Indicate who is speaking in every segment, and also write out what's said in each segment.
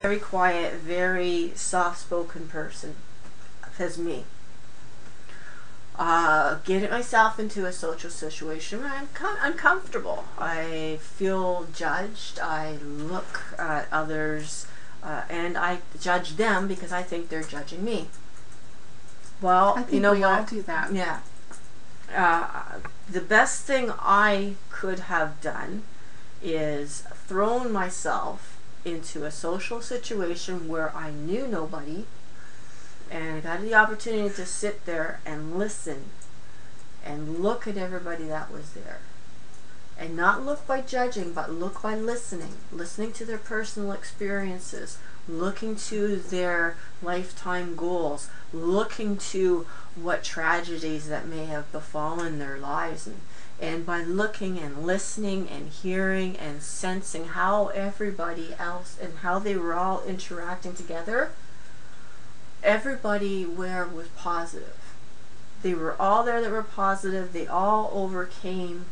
Speaker 1: very quiet, very soft-spoken person as me. Getting myself into a social situation where I'm uncomfortable. I feel judged. I look at others and I judge them because I think they're judging me. Well,
Speaker 2: I think
Speaker 1: you know
Speaker 2: we
Speaker 1: what?
Speaker 2: all do that.
Speaker 1: Yeah. The best thing I could have done is thrown myself into a social situation where I knew nobody and I got the opportunity to sit there and listen and look at everybody that was there. And not look by judging, but look by listening. Listening to their personal experiences, looking to their lifetime goals, looking to what tragedies that may have befallen their lives. And by looking and listening and hearing and sensing how everybody else and how they were all interacting together, everybody where was positive. They were all there that were positive. They all overcame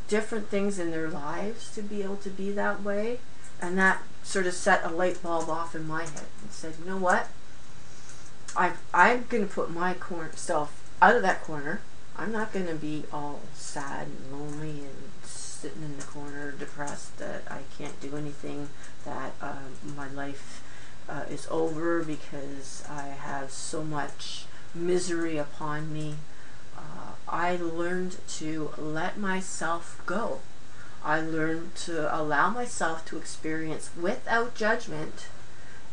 Speaker 1: different things in their lives to be able to be that way. And that sort of set a light bulb off in my head and said, you know what? I'm going to put my self out of that corner. I'm not going to be all sad and lonely and sitting in the corner depressed that I can't do anything, that my life is over because I have so much misery upon me. I learned to let myself go. I learned to allow myself to experience without judgment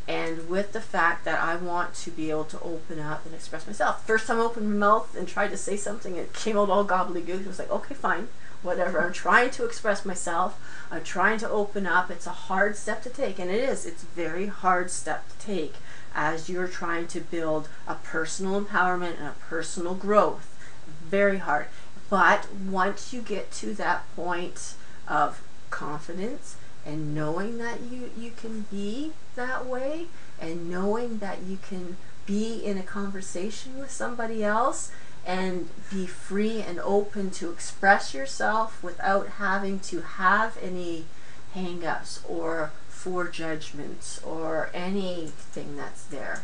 Speaker 1: and with the fact that I want to be able to open up and express myself. First time I opened my mouth and tried to say something, it came out all gobbledygook. It was like, okay, fine, whatever. I'm trying to express myself. I'm trying to open up. It's a hard step to take, and it is. It's a very hard step to take as you're trying to build a personal empowerment and a personal growth. Very hard. But once you get to that point of confidence and knowing that you can be that way and knowing that you can be in a conversation with somebody else and be free and open to express yourself without having to have any hang-ups or forejudgments or anything that's there,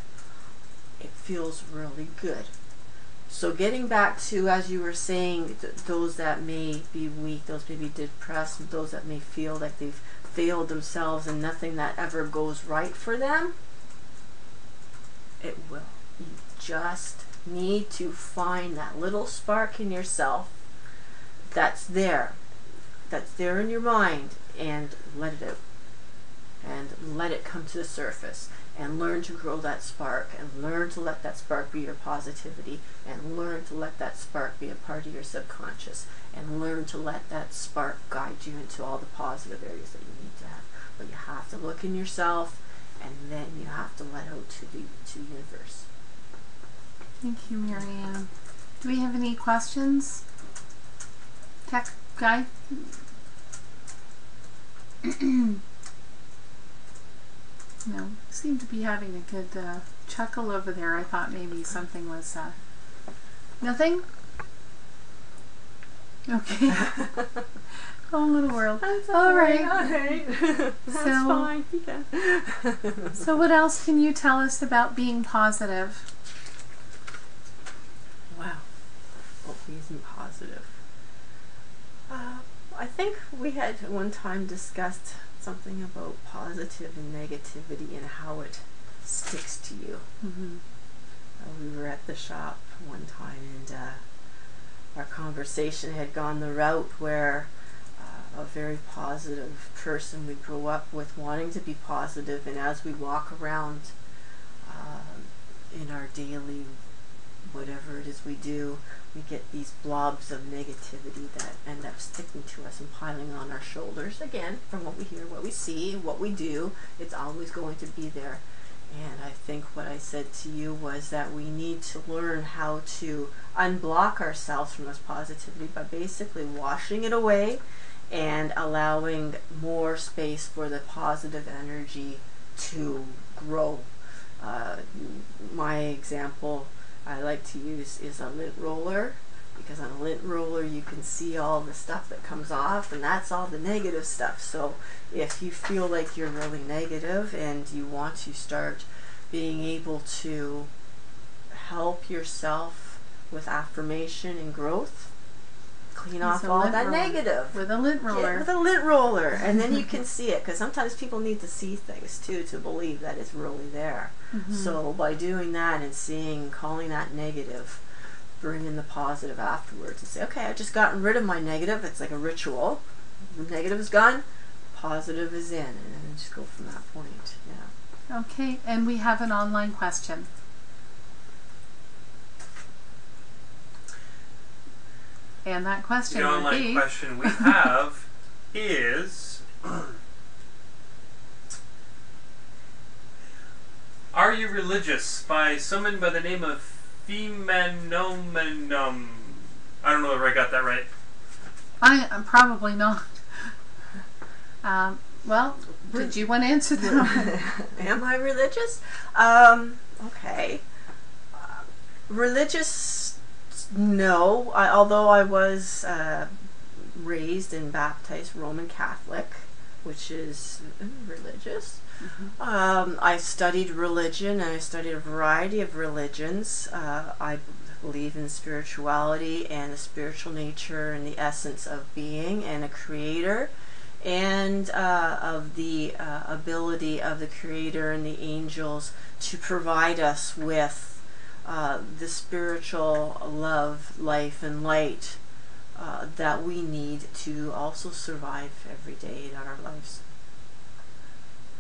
Speaker 1: it feels really good. So getting back to, as you were saying, those that may be weak, those may be depressed, those that may feel like they've failed themselves and nothing that ever goes right for them, it will. You just need to find that little spark in yourself that's there in your mind, and let it out. And let it come to the surface. And learn to grow that spark, and learn to let that spark be your positivity, and learn to let that spark be a part of your subconscious, and learn to let that spark guide you into all the positive areas that you need to have. But you have to look in yourself, and then you have to let out to the universe.
Speaker 2: Thank you, Marianne. Do we have any questions? Tech guy? No, seem to be having a good chuckle over there. I thought maybe something was nothing. Okay. Oh, little world. All right.
Speaker 1: That's fine. Yeah.
Speaker 2: So what else can you tell us about being positive?
Speaker 1: Wow. What reason positive? I think we had one time discussed something about positive and negativity and how it sticks to you.
Speaker 2: Mm-hmm.
Speaker 1: We were at the shop one time, and our conversation had gone the route where a very positive person we grew up with wanting to be positive, and as we walk around in our daily whatever it is we do, we get these blobs of negativity that end up sticking to us and piling on our shoulders. Again, from what we hear, what we see, what we do, it's always going to be there. And I think what I said to you was that we need to learn how to unblock ourselves from this positivity by basically washing it away and allowing more space for the positive energy to grow. My example I like to use is a lint roller. because on a lint roller you can see all the stuff that comes off, and that's all the negative stuff. So if you feel like you're really negative and you want to start being able to help yourself with affirmation and growth, clean off all that negative
Speaker 2: with a lint roller.
Speaker 1: Yeah, with a lint roller, and then you can see it, because sometimes people need to see things too to believe that it's really there. So by doing that and seeing, calling that negative, bring in the positive afterwards and say, okay, I've just gotten rid of my negative. It's like a ritual. The negative is gone, positive is in, and then just go from that point. Yeah.
Speaker 2: Okay, and we have an online question. And that question
Speaker 3: the
Speaker 2: would
Speaker 3: online
Speaker 2: be...
Speaker 3: question we have is, are you religious? By someone by the name of Phenomenum. I don't know if I got that right.
Speaker 2: I'm probably not. Well, did you want to answer that?
Speaker 1: Am I religious? Okay. Religious, no. Although I was raised and baptized Roman Catholic, which is religious. I studied religion, and I studied a variety of religions. I believe in spirituality and the spiritual nature and the essence of being and a creator, and of the ability of the creator and the angels to provide us with the spiritual love, life, and light that we need to also survive every day in our lives.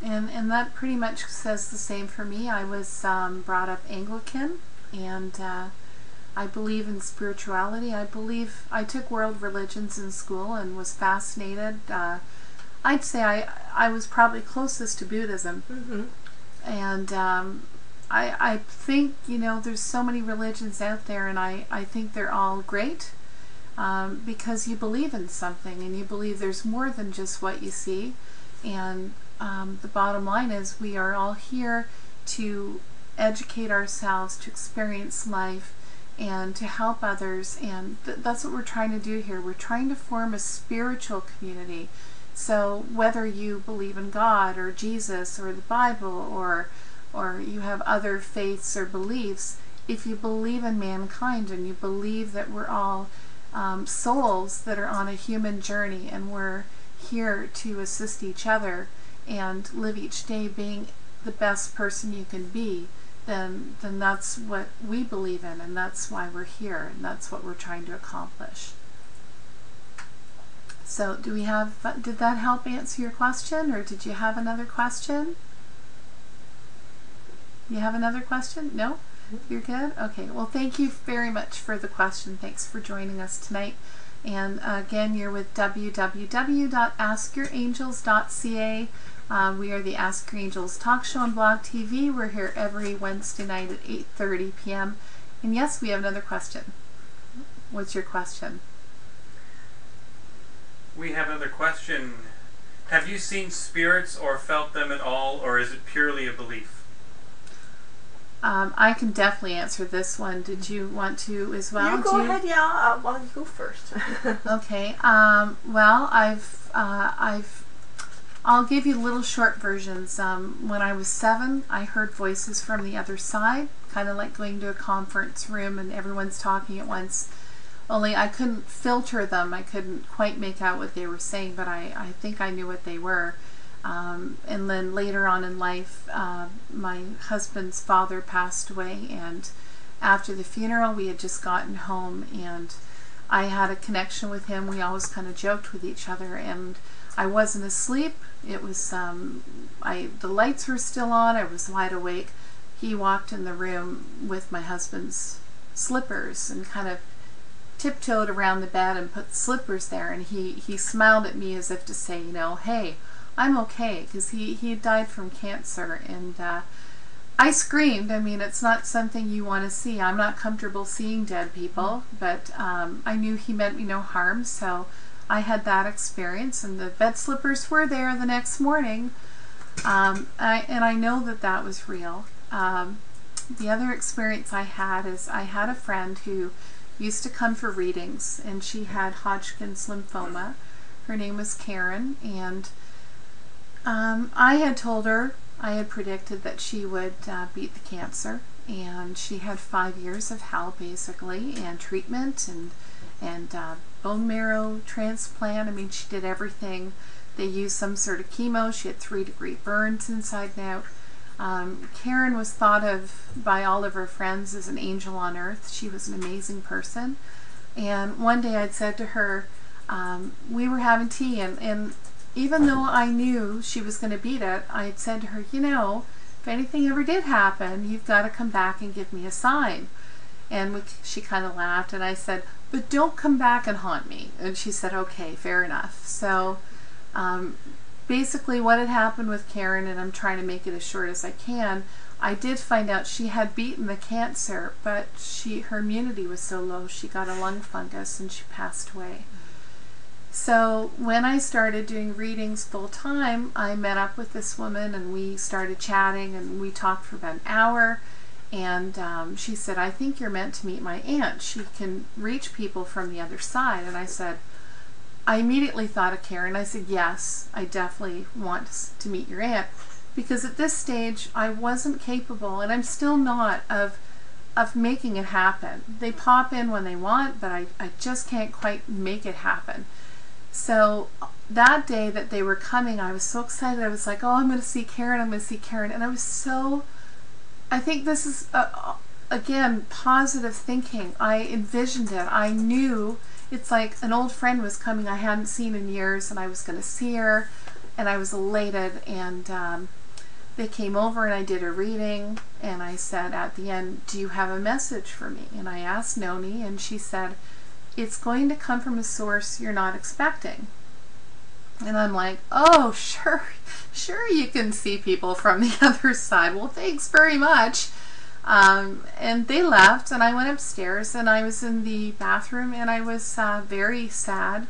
Speaker 2: And that pretty much says the same for me. I was brought up Anglican, and I believe in spirituality. I took world religions in school and was fascinated. I'd say I was probably closest to Buddhism. And I think, there's so many religions out there, and I think they're all great because you believe in something, and you believe there's more than just what you see. And the bottom line is we are all here to educate ourselves, to experience life, and to help others, and that's what we're trying to do here. We're trying to form a spiritual community. So whether you believe in God or Jesus or the Bible, or you have other faiths or beliefs, if you believe in mankind and you believe that we're all souls that are on a human journey, and we're here to assist each other and live each day being the best person you can be, then that's what we believe in, and that's why we're here, and that's what we're trying to accomplish. So did that help answer your question, or did you have another question? You have another question? No? You're good? Okay, well, thank you very much for the question. Thanks for joining us tonight. And again, you're with www.askyourangels.ca. We are the Ask Your Angels talk show on Blog TV. We're here every Wednesday night at 8:30 p.m. And yes, we have another question. What's your question?
Speaker 3: We have another question. Have you seen spirits or felt them at all, or is it purely a belief?
Speaker 2: I can definitely answer this one. Did you want to as well?
Speaker 1: You go ahead. Yeah. Well, you go first.
Speaker 2: Okay. Well, I'll give you little short versions. When I was 7, I heard voices from the other side, kind of like going to a conference room and everyone's talking at once. Only I couldn't filter them. I couldn't quite make out what they were saying, but I think I knew what they were. And then later on in life, my husband's father passed away, and after the funeral, we had just gotten home, and I had a connection with him. We always kind of joked with each other, and I wasn't asleep. It was the lights were still on. I was wide awake. He walked in the room with my husband's slippers and kind of tiptoed around the bed and put slippers there, and he smiled at me as if to say, hey, I'm okay, because he had died from cancer, and I screamed. I mean, it's not something you want to see. I'm not comfortable seeing dead people, but I knew he meant me no harm, so I had that experience, and the bed slippers were there the next morning, and I know that was real. The other experience I had is I had a friend who used to come for readings, and she had Hodgkin's lymphoma. Her name was Karen, and I had told her, I had predicted that she would beat the cancer, and she had 5 years of hell basically, and treatment, and bone marrow transplant. I mean, she did everything. They used some sort of chemo. She had 3-degree burns inside and out. Karen was thought of by all of her friends as an angel on earth. She was an amazing person. And one day I'd said to her, we were having tea, and even though I knew she was going to beat it, I had said to her, you know, if anything ever did happen, you've got to come back and give me a sign. And she kind of laughed, and I said, but don't come back and haunt me. And she said, okay, fair enough. So basically what had happened with Karen, and I'm trying to make it as short as I can, I did find out she had beaten the cancer, but her immunity was so low, she got a lung fungus and she passed away. So when I started doing readings full time, I met up with this woman and we started chatting, and we talked for about an hour, and she said, I think you're meant to meet my aunt. She can reach people from the other side. And I said, I immediately thought of Karen. I said, yes, I definitely want to meet your aunt, because at this stage I wasn't capable, and I'm still not, of making it happen. They pop in when they want, but I just can't quite make it happen. So that day that they were coming, I was so excited. I was like, oh, I'm going to see Karen, I'm going to see Karen. And I was so, I think this is, again, positive thinking. I envisioned it. I knew it's like an old friend was coming I hadn't seen in years, and I was going to see her, and I was elated. And they came over and I did a reading, and I said at the end, do you have a message for me? And I asked Noni, and she said, it's going to come from a source you're not expecting. And I'm like, oh, sure you can see people from the other side. Well, thanks very much. And they left, and I went upstairs, and I was in the bathroom, and I was very sad.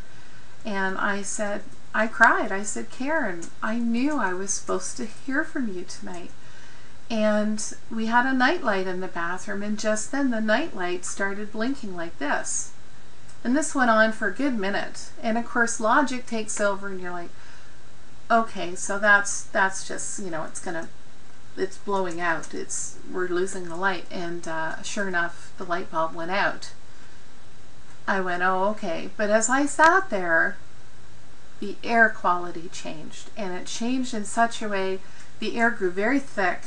Speaker 2: And I cried. I said, Karen, I knew I was supposed to hear from you tonight. And we had a nightlight in the bathroom, and just then the nightlight started blinking like this. And this went on for a good minute. And of course logic takes over, and you're like, okay, so that's just, you know, it's blowing out. We're losing the light. And sure enough, the light bulb went out. I went, oh, okay. But as I sat there, the air quality changed, and it changed in such a way, the air grew very thick.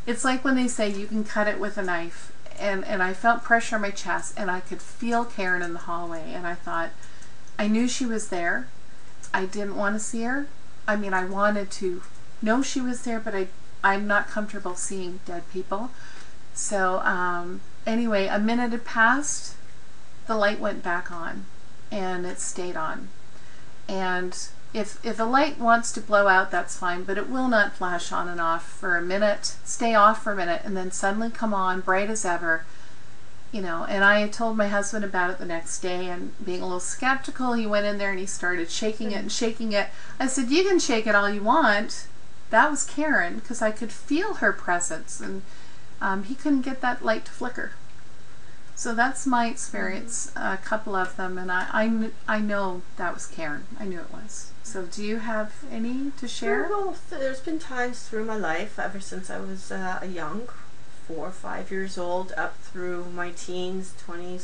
Speaker 2: It's like when they say you can cut it with a knife, and I felt pressure on my chest, and I could feel Karen in the hallway, and I thought, I knew she was there. I didn't want to see her. I mean, I wanted to know she was there, but I'm not comfortable seeing dead people. So anyway, a minute had passed, the light went back on, and it stayed on. And if a light wants to blow out, that's fine, but it will not flash on and off for a minute, stay off for a minute, and then suddenly come on, bright as ever. You know, and I had told my husband about it the next day, and being a little skeptical, he went in there and he started shaking it and shaking it. I said, you can shake it all you want. That was Karen, because I could feel her presence, and he couldn't get that light to flicker. So that's my experience, a couple of them, and I know that was Karen. I knew it was. So do you have any to share?
Speaker 1: Well, there's been times through my life, ever since I was a young, 4 or 5 years old, up through my teens, 20s,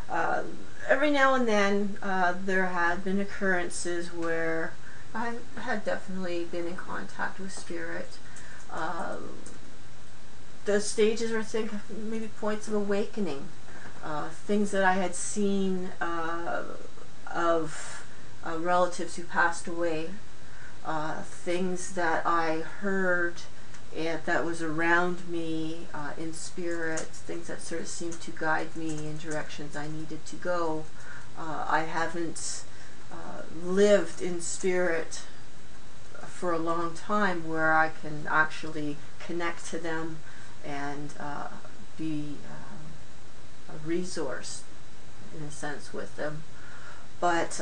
Speaker 1: 30s. Every now and then there had been occurrences where I had definitely been in contact with spirit. The stages were maybe points of awakening, things that I had seen of relatives who passed away, things that I heard that was around me in spirit, things that sort of seemed to guide me in directions I needed to go. I haven't lived in spirit for a long time where I can actually connect to them and be a resource in a sense with them. But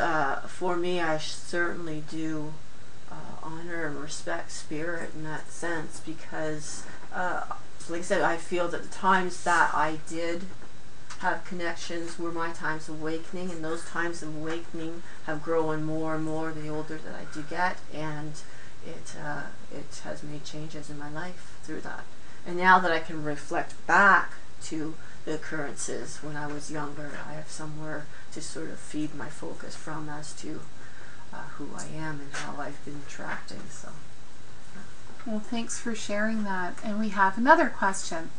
Speaker 1: for me, I certainly do honor and respect spirit in that sense, because like I said, I feel that the times that I did have connections were my times of awakening, and those times of awakening have grown more and more the older that I do get, and it has made changes in my life through that. And now that I can reflect back to the occurrences when I was younger, I have somewhere to sort of feed my focus from as to who I am and how I've been interacting. So,
Speaker 2: Well, thanks for sharing that. And we have another question.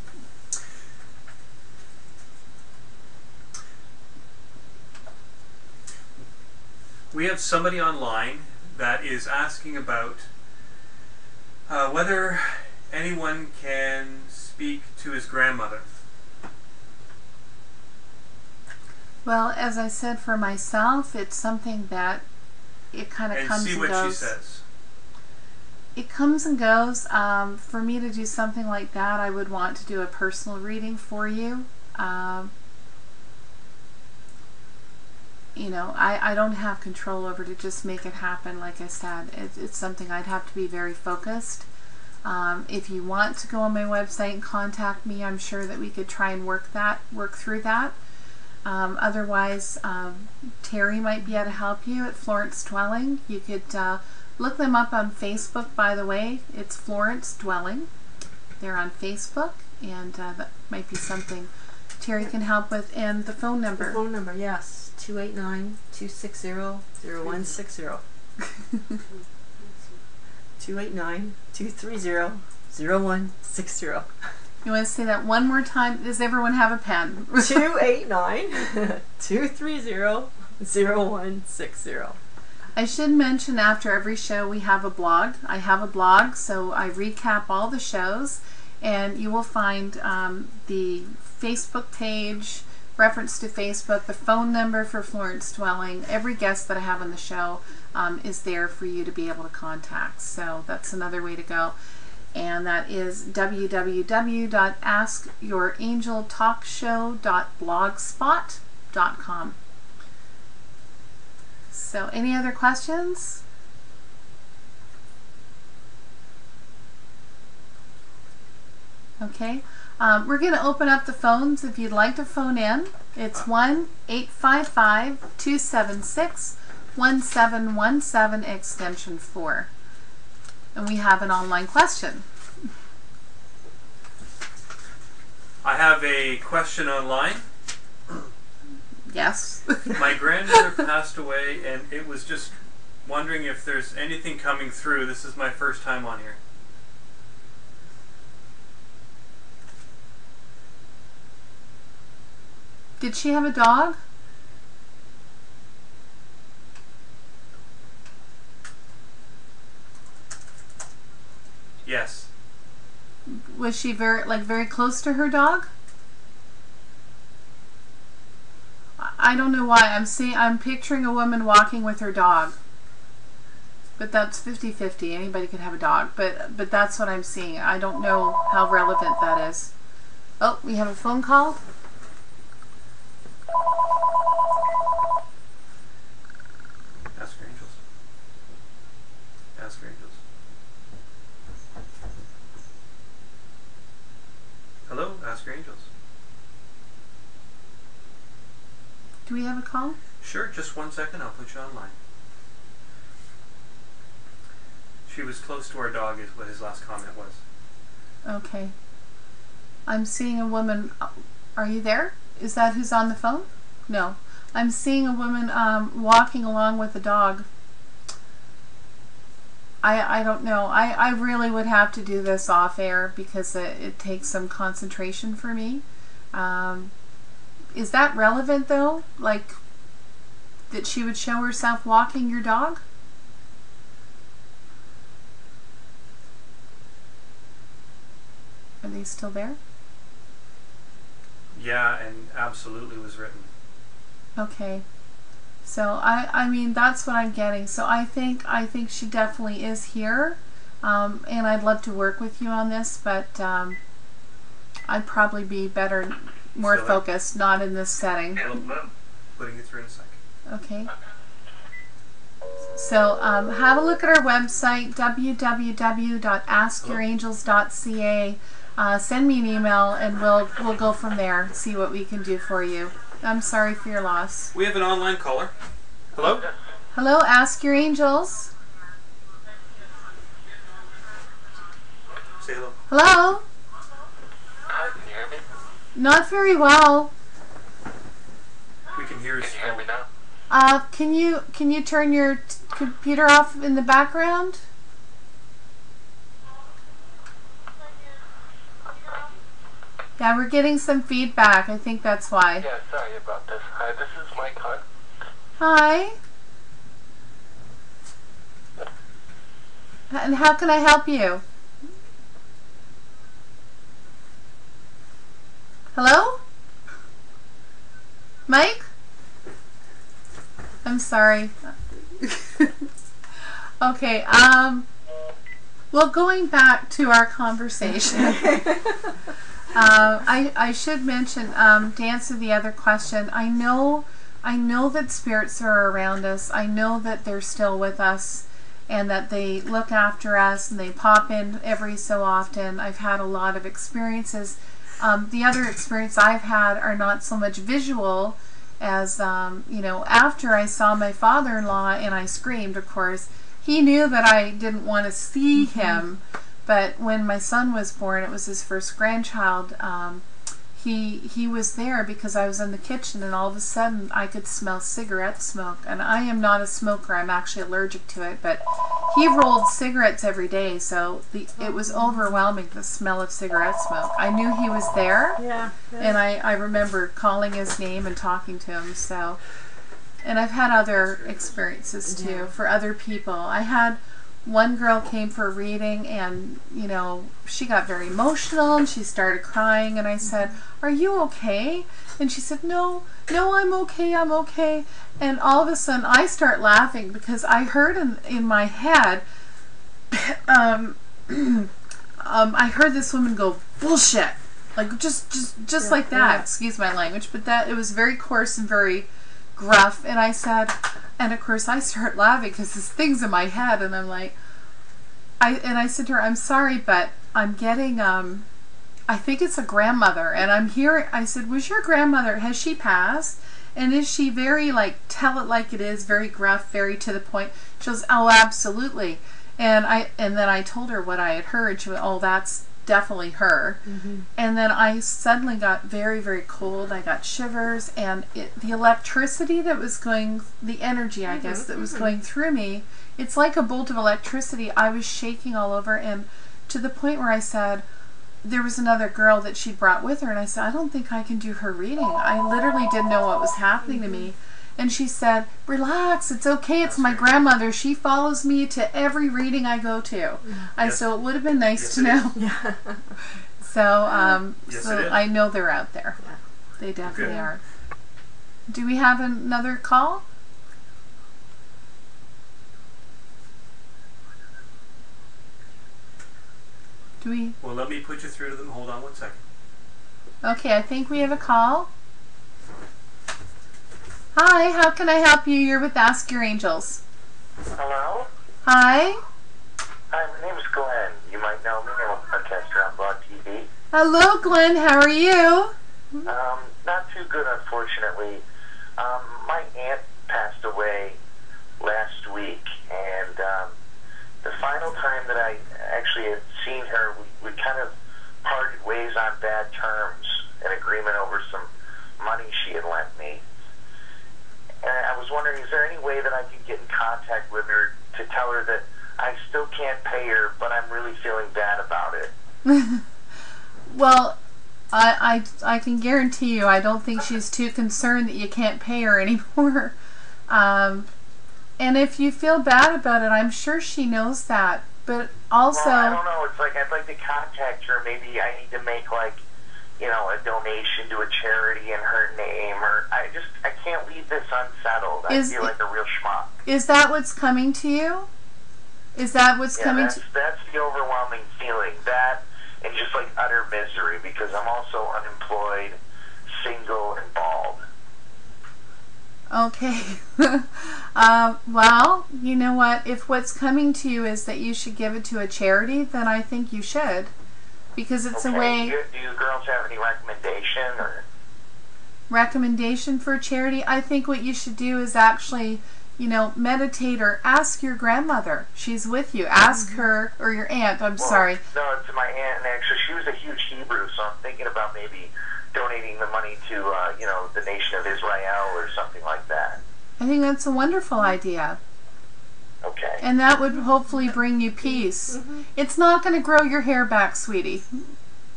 Speaker 3: We have somebody online that is asking about whether anyone can speak to his grandmother.
Speaker 2: Well, as I said, for myself, it's something that it kind of comes and goes.
Speaker 3: And see what she says.
Speaker 2: It comes and goes. For me to do something like that, I would want to do a personal reading for you. You know, I don't have control over to just make it happen. Like I said, it's something I'd have to be very focused. If you want to go on my website and contact me, I'm sure that we could try and work through that. Otherwise, Terry might be able to help you at Florence Dwelling. You could look them up on Facebook, by the way. It's Florence Dwelling. They're on Facebook, and that might be something Terry can help with. And the phone number.
Speaker 1: The phone number, yes. 289-260-0160. 289-230-0160.
Speaker 2: You want to say that one more time? Does everyone have a pen?
Speaker 1: 289-230-0160.
Speaker 2: I should mention after every show we have a blog. I have a blog, so I recap all the shows, and you will find the Facebook page, reference to Facebook, the phone number for Florence Dwelling. Every guest that I have on the show is there for you to be able to contact. So that's another way to go. And that is www.askyourangeltalkshow.blogspot.com. So any other questions? Okay. We're going to open up the phones if you'd like to phone in. It's 1-855-276-1717 extension 4. And we have an online question.
Speaker 3: I have a question online.
Speaker 2: Yes.
Speaker 3: My grandmother passed away, and it was just wondering if there's anything coming through. This is my first time on here.
Speaker 2: Did she have a dog?
Speaker 3: Yes.
Speaker 2: Was she very close to her dog? I don't know why. I'm picturing a woman walking with her dog. But that's 50-50. Anybody could have a dog. But that's what I'm seeing. I don't know how relevant that is. Oh, we have a phone call.
Speaker 3: Ask your angels. Ask your angels. Hello, ask your angels.
Speaker 2: Do we have a call?
Speaker 3: Sure, just 1 second, I'll put you online. She was close to our dog is what his last comment was.
Speaker 2: Okay. I'm seeing a woman. Are you there? Is that who's on the phone? No. I'm seeing a woman walking along with a dog. I don't know. I really would have to do this off air because it takes some concentration for me. Is that relevant though? Like that she would show herself walking your dog? Are they still there?
Speaker 3: Yeah, and absolutely was written.
Speaker 2: Okay. So I mean that's what I'm getting. So I think she definitely is here, and I'd love to work with you on this, but I'd probably be better, more focused, not in this setting.
Speaker 3: Putting it through in a sec.
Speaker 2: Okay. So have a look at our website, www.askyourangels.ca. Send me an email, and we'll go from there, see what we can do for you. I'm sorry for your loss.
Speaker 3: We have an online caller. Hello?
Speaker 2: Hello, Ask Your Angels.
Speaker 3: Say hello.
Speaker 2: Hello?
Speaker 4: Hi, can you hear me?
Speaker 2: Not very well.
Speaker 3: We can hear his
Speaker 4: Can you hear me now?
Speaker 2: Can you turn your computer off in the background? Yeah, we're getting some feedback. I think that's why.
Speaker 4: Yeah, sorry about this. Hi, this is Mike Hunt.
Speaker 2: Hi. And how can I help you? Hello? Mike? I'm sorry. Okay, well, going back to our conversation, I should mention, to answer the other question, I know that spirits are around us. I know that they're still with us, and that they look after us, and they pop in every so often. I've had a lot of experiences. The other experience I've had are not so much visual as, after I saw my father-in-law and I screamed, of course. He knew that I didn't want to see him, but when my son was born, it was his first grandchild, he was there because I was in the kitchen, and all of a sudden I could smell cigarette smoke, and I am not a smoker. I'm actually allergic to it, but he rolled cigarettes every day, so it was overwhelming, the smell of cigarette smoke. I knew he was there, and I remember calling his name and talking to him. So, and I've had other experiences too for other people. I had one girl came for a reading, and she got very emotional and she started crying, and I said, "Are you okay?" And she said, no, I'm okay. And all of a sudden I start laughing because I heard in my head I heard this woman go, "Bullshit," like just like that. Excuse my language, but that it was very coarse and very gruff. And I said, and of course I start laughing because this thing's in my head, and I'm like, I said to her, "I'm sorry, but I'm getting I think it's a grandmother, and I'm hearing," I said, "Was your grandmother, has she passed? And is she very, like, tell it like it is, very gruff, very to the point?" She goes, "Oh, absolutely." And then I told her what I had heard. She went, "Oh, that's definitely her." And then I suddenly got very, very cold. I got shivers, and the electricity that was going, the energy, I guess, that was going through me, it's like a bolt of electricity. I was shaking all over, and to the point where I said, there was another girl that she brought with her, and I said, "I don't think I can do her reading. I literally didn't know what was happening to me." And she said, "Relax, it's okay, it's my grandmother. She follows me to every reading I go to." I said, "It would have been nice to know." So, I know they're out there. They definitely are. Do we have another call?
Speaker 3: Well, let me put you through to them. Hold on 1 second.
Speaker 2: Okay, I think we have a call. Hi, how can I help you? You're with Ask Your Angels.
Speaker 4: Hello?
Speaker 2: Hi.
Speaker 4: Hi, my name is Glenn. You might know me. I'm a podcaster on Blog TV.
Speaker 2: Hello, Glenn. How are you?
Speaker 4: Not too good, unfortunately. My aunt passed away last week, and the final time that I actually had seen her, we kind of parted ways on bad terms, an agreement over some money she had lent me. And I was wondering, is there any way that I could get in contact with her to tell her that I still can't pay her, but I'm really feeling bad about it?
Speaker 2: Well, I can guarantee you I don't think she's too concerned that you can't pay her anymore. And if you feel bad about it, I'm sure she knows that. But also,
Speaker 4: well, I don't know. It's like I'd like to contact her. Maybe I need to make, like, a donation to a charity in her name, or I can't leave this unsettled. I feel like a real schmuck.
Speaker 2: Is that what's coming to you? Is that what's coming to?
Speaker 4: That's the overwhelming feeling. That and just like utter misery, because I'm also unemployed, single, and bald.
Speaker 2: Okay. Well, you know what? If what's coming to you is that you should give it to a charity, then I think you should. Because it's a way...
Speaker 4: Do you girls have any recommendation or...
Speaker 2: Recommendation for a charity? I think what you should do is actually, meditate or ask your grandmother. She's with you. Ask her, or your aunt, I'm sorry.
Speaker 4: No, it's my aunt, and actually she was a huge Hebrew, so I'm thinking about maybe donating the money to, the nation of Israel or something like that.
Speaker 2: I think that's a wonderful idea.
Speaker 4: Okay.
Speaker 2: And that would hopefully bring you peace.
Speaker 1: Mm-hmm.
Speaker 2: It's not going to grow your hair back, sweetie.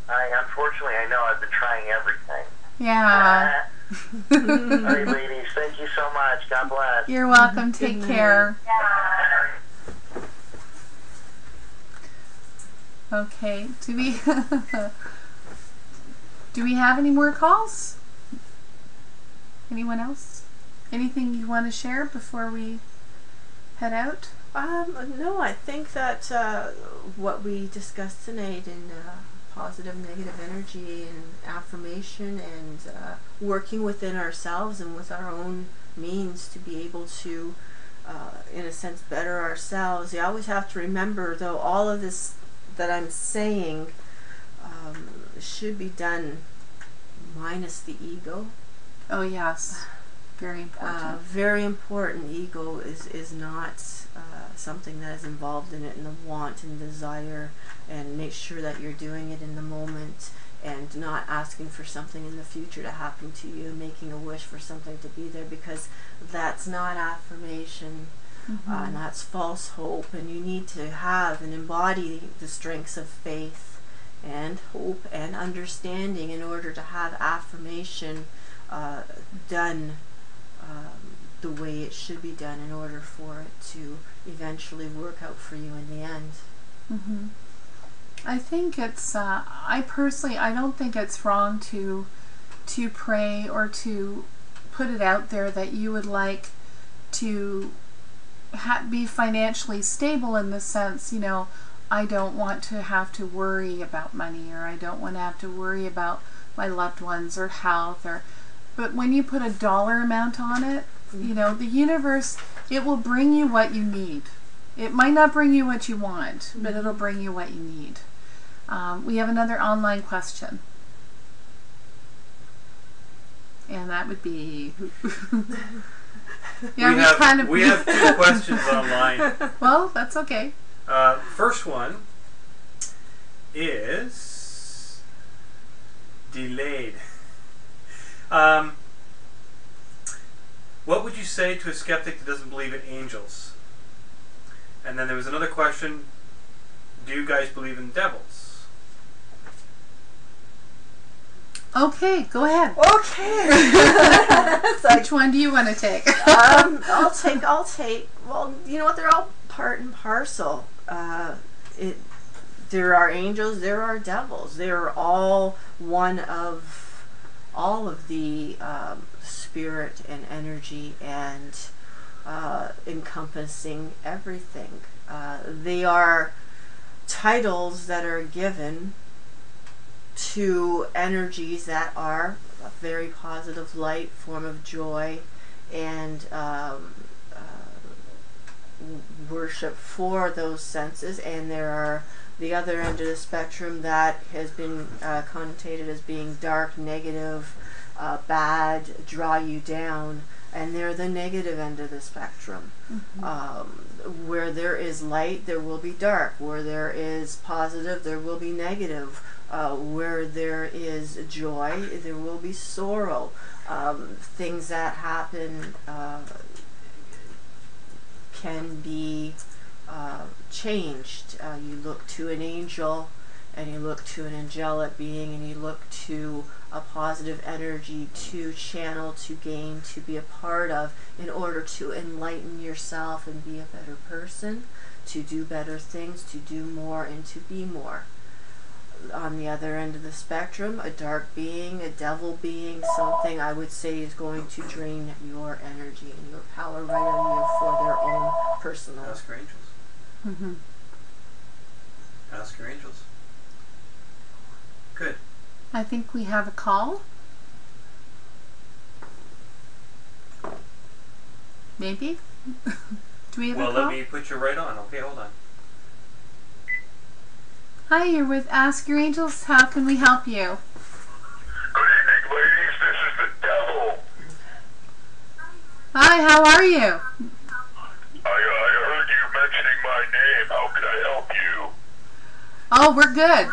Speaker 4: Unfortunately, I know I've been trying everything.
Speaker 2: Yeah.
Speaker 4: All right, ladies, thank you so much. God bless.
Speaker 2: You're welcome. Take care. Okay. Do we have any more calls? Anyone else? Anything you want to share before we head out?
Speaker 1: No, I think that what we discussed tonight in positive, negative energy and affirmation and working within ourselves and with our own means to be able to, in a sense, better ourselves. You always have to remember, though, all of this that I'm saying should be done minus the ego.
Speaker 2: Oh, yes. Very important.
Speaker 1: Very important. Ego is not something that is involved in it, and the want and desire, and make sure that you're doing it in the moment and not asking for something in the future to happen to you, making a wish for something to be there, because that's not affirmation. And that's false hope, and you need to have and embody the strengths of faith and hope and understanding in order to have affirmation done the way it should be done, in order for it to eventually work out for you in the end.
Speaker 2: I think it's, I don't think it's wrong to pray or to put it out there that you would like to be financially stable, in the sense, I don't want to have to worry about money, or I don't want to have to worry about my loved ones or health, but when you put a dollar amount on it, the universe, it will bring you what you need. It might not bring you what you want, but it'll bring you what you need. We have another online question. And that would be... Yeah,
Speaker 3: we have two questions online.
Speaker 2: Well, that's okay.
Speaker 3: First one is delayed. What would you say to a skeptic that doesn't believe in angels? And then there was another question: do you guys believe in devils?
Speaker 2: Okay, go ahead.
Speaker 1: Okay.
Speaker 2: Which one do you want to take?
Speaker 1: I'll take. Well, you know what? They're all part and parcel. There are angels. There are devils. They're all one of all of the spirit and energy and encompassing everything. They are titles that are given to energies that are a very positive light, form of joy, and worship for those senses. And there are the other end of the spectrum that has been connotated as being dark, negative, bad, draw you down, and they're the negative end of the spectrum. Where there is light, there will be dark. Where there is positive, there will be negative. Where there is joy, there will be sorrow. Things that happen can be changed. You look to an angel, and you look to an angelic being, and you look to a positive energy to channel, to gain, to be a part of, in order to enlighten yourself and be a better person, to do better things, to do more, and to be more. On the other end of the spectrum, a dark being, a devil being, something I would say is going to drain your energy and your power right on you for their own personal.
Speaker 3: Ask your angels. Ask your angels. Good.
Speaker 2: I think we have a call. Maybe? Do we have
Speaker 3: Well,
Speaker 2: a call?
Speaker 3: let me put you right on. Okay, hold on.
Speaker 2: Hi, you're with Ask Your Angels. How can we help you?
Speaker 5: Good evening, ladies. This is the devil.
Speaker 2: Hi, how are you?
Speaker 5: I heard you mentioning my name. How can I help you?
Speaker 2: Oh, we're good.